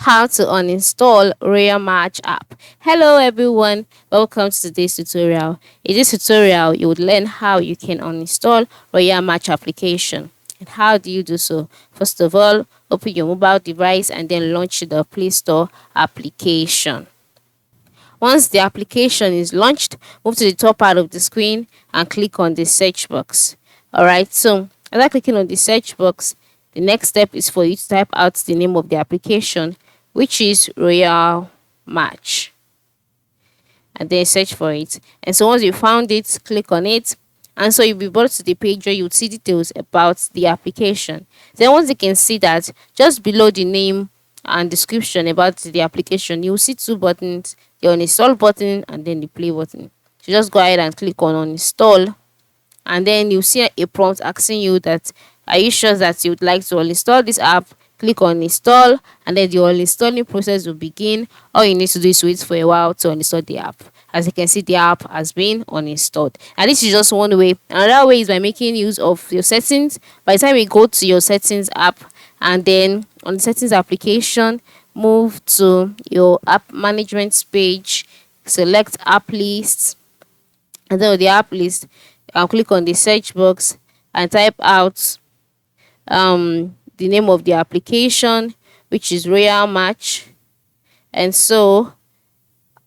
How to uninstall Royal Match app. Hello everyone, welcome to today's tutorial. In this tutorial, you would learn how you can uninstall Royal Match application. And how do you do so? First of all, open your mobile device and then launch the Play Store application. Once the application is launched, move to the top part of the screen and click on the search box. Alright, so after clicking on the search box, the next step is for you to type out the name of the application, which is Royal Match, and then search for it. And so once you found it, click on it. And so you'll be brought to the page where you would see details about the application. Then once you can see that, just below the name and description about the application, you'll see two buttons, the uninstall button and then the play button. So just go ahead and click on uninstall, and then you see a prompt asking you that, are you sure that you would like to uninstall this app? Click on install, and then the uninstalling process will begin. All you need to do is wait for a while to uninstall the app. As you can see, the app has been uninstalled, and this is just one way. Another way is by making use of your settings. By the time you go to your settings app, and then on the settings application, move to your app management page, select app list, and then with the app list, I'll click on the search box and type out the name of the application, which is Royal Match. And so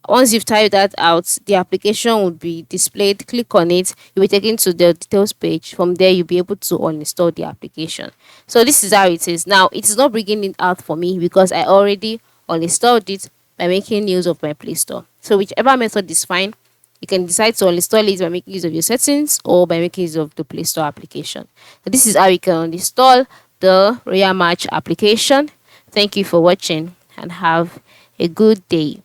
once you've typed that out, the application will be displayed. Click on it, you'll be taken to the details page. From there, you'll be able to uninstall the application. So this is how it is. Now it is not bringing it out for me because I already uninstalled it by making use of my Play Store. So whichever method is fine. You can decide to uninstall it by making use of your settings or by making use of the Play Store application. So this is how you can uninstall the Royal Match application. Thank you for watching and have a good day.